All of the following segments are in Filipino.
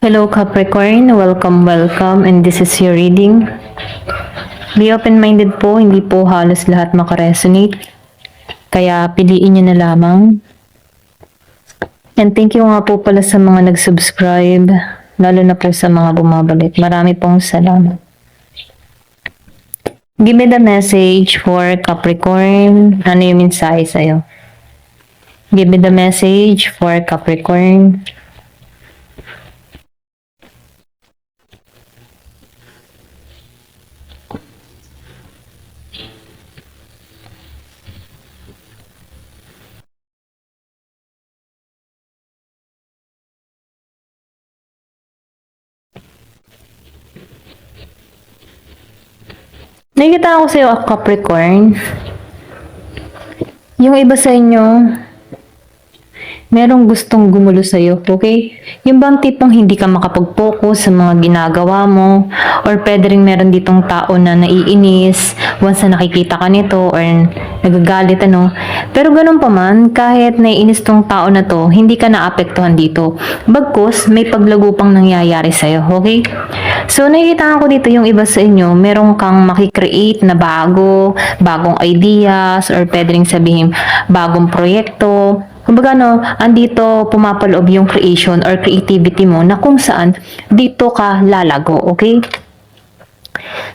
Hello Capricorn, welcome, and this is your reading. Be open-minded po, hindi po halos lahat makaresonate. Kaya piliin nyo na lamang. And thank you nga po pala sa mga nag-subscribe, lalo na po sa mga bumabalik. Marami pong salamat. Give me the message for Capricorn. Ano yung mensahe sa'yo? Give me the message for Capricorn. Nakikita ko sa'yo, Capricorn. Yung iba sa inyo, merong gustong gumulo sa'yo, okay? Yung bang tipong hindi ka makapag-focus sa mga ginagawa mo, or pwede rin meron ditong tao na naiinis once na nakikita ka nito, or nagagalit, ano. Pero ganun pa man, kahit naiinis tong tao na to, hindi ka naapektuhan dito. Bagkus, may paglago pang nangyayari sa'yo, okay? So, nakikita ko dito yung iba sa inyo, merong kang makikreate na bagong ideas, or pwede rin sabihin, bagong proyekto. Kumbaga andito pumapaloob yung creation or creativity mo na kung saan dito ka lalago, okay?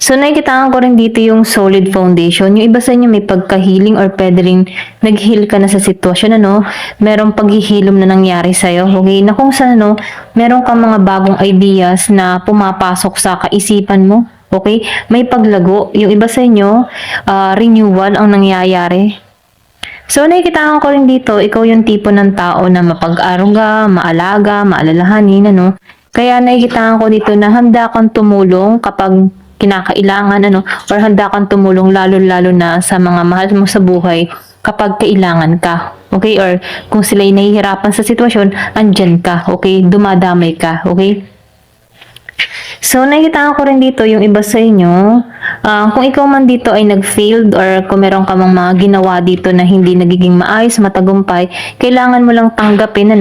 So, nakikita ko rin dito yung solid foundation. Yung iba sa inyo may pagka-healing or pwede rin nag-heal ka na sa sitwasyon, merong paghihilom na nangyari sa'yo, okay? Na kung saan, meron kang mga bagong ideas na pumapasok sa kaisipan mo, okay? May paglago. Yung iba sa inyo, renewal ang nangyayari. So, nakikita ko rin dito, ikaw yung tipo ng tao na mapag-aruga, maalaga, maalalahanin, Kaya nakikita ko dito na handa kang tumulong kapag kinakailangan, or handa kang tumulong lalo-lalo na sa mga mahal mo sa buhay kapag kailangan ka, okay? Or kung sila'y nahihirapan sa sitwasyon, andyan ka, okay? Dumadamay ka, okay? So, nakikita ko rin dito yung iba sa inyo, kung ikaw man dito ay nag-failed or kung meron ka mga ginawa dito na hindi nagiging maayos, matagumpay, kailangan mo lang tanggapin,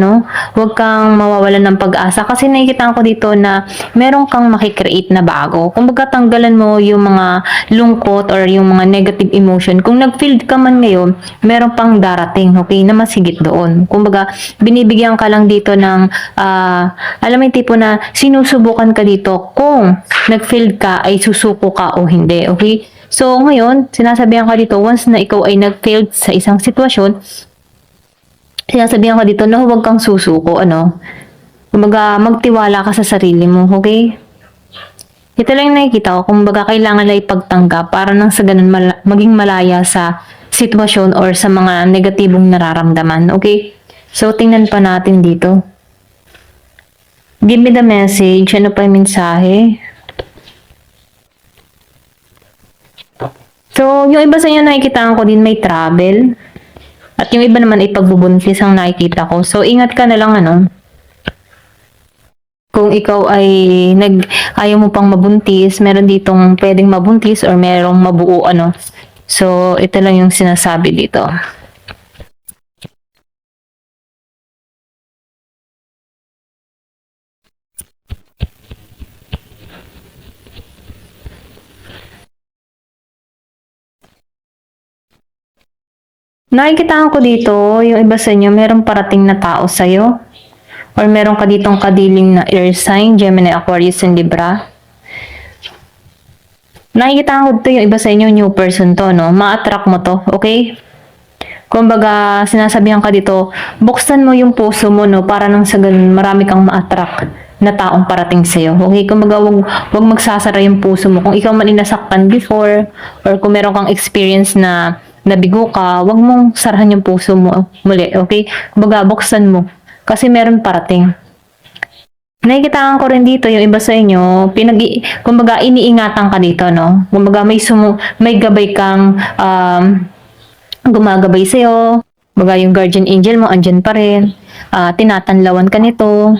Huwag kang mawawalan ng pag-asa kasi nakikita ko dito na meron kang makikreate na bago. Kumbaga, tanggalan mo yung mga lungkot or yung mga negative emotion. Kung nag-failed ka man ngayon, meron pang darating, okay, na mas higit doon. Kumbaga, binibigyan ka lang dito ng, alam mo yung tipo na sinusubukan ka dito kung nag-failed ka ay susuko ka o hindi, okay? So, ngayon, sinasabihan ka dito, once na ikaw ay nag-failed sa isang sitwasyon, sinasabihan ka dito na huwag kang susuko, Kumbaga, magtiwala ka sa sarili mo, okay? Ito lang yung nakikita ko, kumbaga, kailangan na ipagtanggap para nang sa ganun maging malaya sa sitwasyon or sa mga negatibong nararamdaman, okay? So, tingnan pa natin dito. Give me the message. Ano pa yung mensahe? So, yung iba sa inyo nakikita ko din may travel. At yung iba naman ay pagbubuntis ang nakikita ko. So, ingat ka na lang, Kung ikaw ay ayaw mo pang mabuntis, meron ditong pwedeng mabuntis or merong mabuo, So, ito lang yung sinasabi dito. Nakikita ko dito, yung iba sa inyo, merong parating na tao sa'yo. Or meron ka ditong kadiling na air sign, Gemini, Aquarius, and Libra. Nakikita ko dito yung iba sa inyo, new person to, Ma-attract mo to, okay? Kumbaga, sinasabihan ka dito, buksan mo yung puso mo, Para nang sa ganun, marami kang ma-attract na taong parating sa'yo. Okay? Kumbaga, wag magsasara yung puso mo. Kung ikaw man inasaktan before, or kung meron kang experience na nabigo ka, wag mong sarahan yung puso mo muli. Okay? Kumbaga, buksan mo. Kasi meron parating. Nakikita ko rin dito yung iba sa inyo, kumbaga iniingatan ka dito, Kumbaga may gabay kang gumagabay sa'yo. Kumbaga yung guardian angel mo andyan pa rin. Tinatanlawan ka nito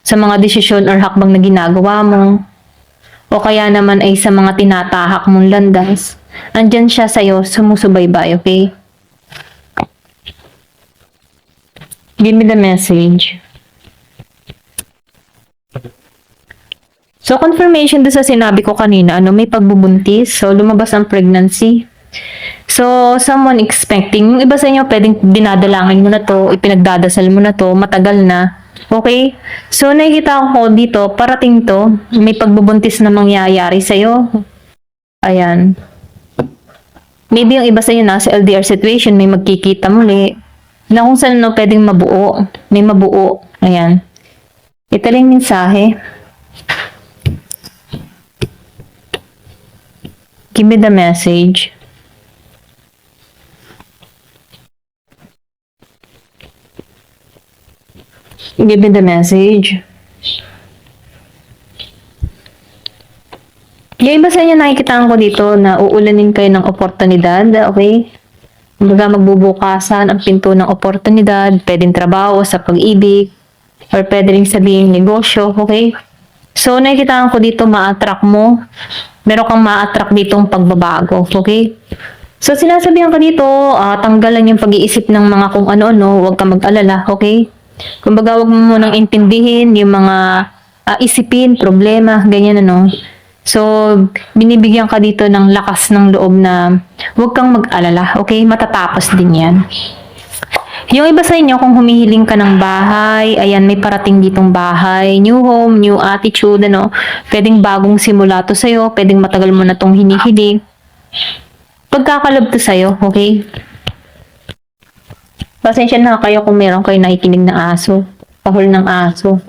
sa mga desisyon or hakbang na ginagawa mo. O kaya naman ay sa mga tinatahak mong landas. Andyan siya sa'yo, sumusubaybay, okay? Give me the message. So, confirmation doon sa sinabi ko kanina, may pagbubuntis. So, lumabas ang pregnancy. So, someone expecting, yung iba sa inyo, pwedeng dinadalangin mo na to, ipinagdadasal mo na to, matagal na. Okay? So, nakikita ko dito, parating to, may pagbubuntis na mangyayari sa'yo. Ayan. Maybe yung iba sa inyo nasa LDR situation, may magkikita muli. Na kung saan pwedeng mabuo. May mabuo. Ayan. Ito lang yung mensahe. Give me the message. Give me the message. Yung iba sa inyo nakikitaan ko dito na uulanin kayo ng oportunidad, okay? Kumbaga magbubukasan ang pinto ng oportunidad, pwedeng trabaho sa pag-ibig, or pwede rin sabihin negosyo, okay? So, nakikitaan ko dito ma-attract mo. Meron kang ma-attract ditong pagbabago, okay? So, sinasabihan ka dito, tanggalan yung pag-iisip ng mga kung ano-ano, huwag ka mag-alala, okay? Kumbaga, huwag mo munang intindihin yung mga isipin, problema, ganyan So, binibigyan ka dito ng lakas ng loob na huwag kang mag-alala, okay? Matatapos din yan. Yung iba sa inyo, kung humihiling ka ng bahay, ayan, may parating ditong bahay, new home, new attitude, pwedeng bagong simula to sa'yo, pwedeng matagal mo na tong hinihiling. Pagkakalob to sa'yo, okay? Pasensya na kayo kung meron kayo nakikinig na aso, pahol ng aso.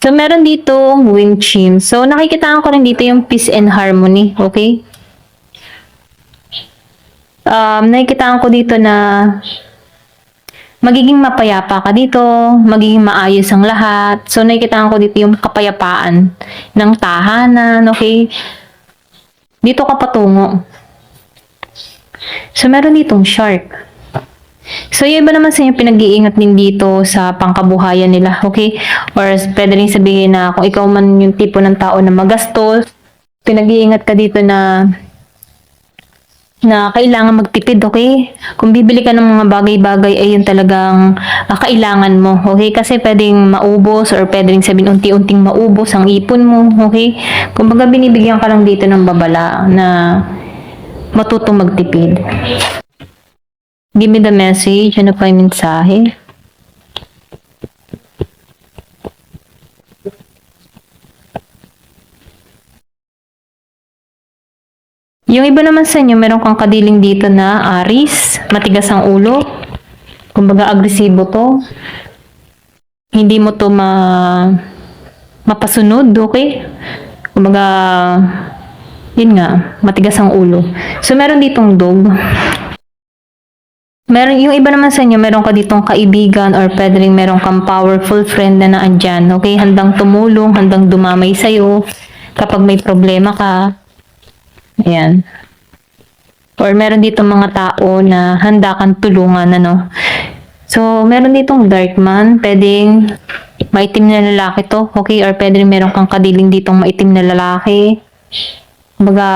So, meron dito wind chime. So, nakikita ko rin dito yung peace and harmony, okay? Nakikita ko dito na magiging mapayapa ka dito, magiging maayos ang lahat. So, nakikita ko dito yung kapayapaan ng tahanan, okay? Dito ka patungo. So, meron ditong shark. So, yung iba naman sa inyo pinag-iingat din dito sa pangkabuhayan nila, okay? Or pwede rin sabihin na kung ikaw man yung tipo ng tao na magastos, pinag-iingat ka dito na kailangan magtipid, okay? Kung bibili ka ng mga bagay-bagay, ay yun talagang kailangan mo, okay? Kasi pwedeng maubos or pwedeng sabihin unti-unting maubos ang ipon mo, okay? Kumbaga binibigyan ka lang dito ng babala na matutong magtipid. Give me the message. Ano pa yung mensahe? Yung iba naman sa inyo, meron kang kadiling dito na Aries, matigas ang ulo. Kumbaga agresibo to. Hindi mo to mapasunod, okay? Kumbaga, yun nga, matigas ang ulo. So, meron ditong dog. Meron, yung iba naman sa inyo, meron ka ditong kaibigan or pwede rin meron kang powerful friend na naandyan, okay? Handang tumulong, handang dumamay sa'yo kapag may problema ka. Ayan. Or meron ditong mga tao na handa kang tulungan, So, meron ditong dark man, pwedeng maitim na lalaki to, okay? Or pwede rin meron kang kadiling ditong maitim na lalaki. Kumbaga,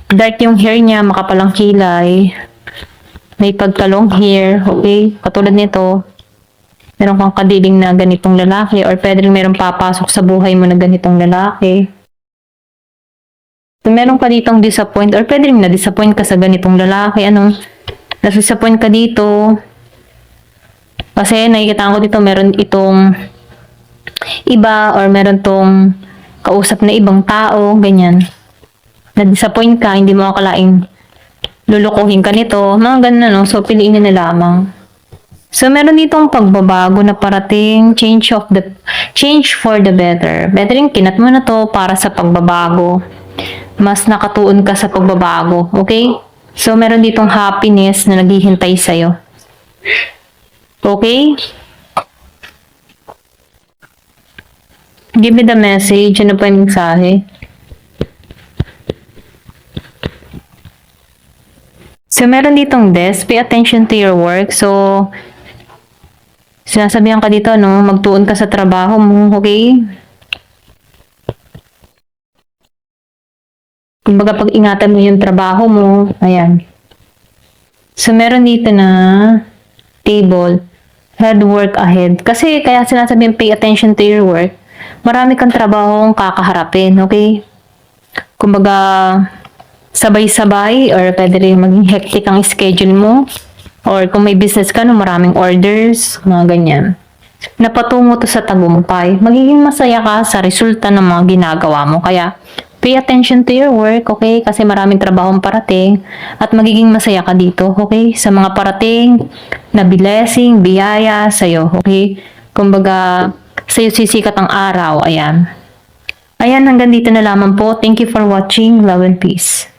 dark yung hair niya, makapalang kilay. May pagka-long hair, okay? Katulad nito, meron kang kadiling na ganitong lalaki or pwede rin meron papasok sa buhay mo na ganitong lalaki. So, meron ka ditong disappoint or pwede rin na-disappoint ka sa ganitong lalaki. Na-disappoint ka dito. Kasi nakikita ko dito meron itong iba or meron tong kausap na ibang tao, ganyan. Na-disappoint ka, hindi mo akalaing lulukuhin ka nito. Mga ganun, So, piliin nyo na lamang. So, meron ditong pagbabago na parating, change for the better. Better rin, kinat mo na to para sa pagbabago. Mas nakatuon ka sa pagbabago, okay? So, meron ditong happiness na naghihintay sa'yo. Okay? Give me the message. Ano pa yung mensahe? So, meron ditong desk. Pay attention to your work. So, sinasabihan ka dito, magtuon ka sa trabaho mo, okay? Kumbaga, pag-ingatan mo yung trabaho mo. Ayan. So, meron dito na table. Head work ahead. Kasi, kaya sinasabihin, pay attention to your work. marami kang trabahong kakaharapin, okay? Kumbaga, sabay-sabay or pwede rin maging hectic ang schedule mo. Or kung may business ka, no, maraming orders, mga ganyan. Napatungo to sa tagumpay. Magiging masaya ka sa resulta ng mga ginagawa mo. Kaya, pay attention to your work, okay? Kasi maraming trabahong parating at magiging masaya ka dito, okay? Sa mga parating na blessing, biyaya sa'yo, okay? Kumbaga, sa'yo sisikat ang araw, ayan. Ayan, hanggang dito na lamang po. Thank you for watching. Love and peace.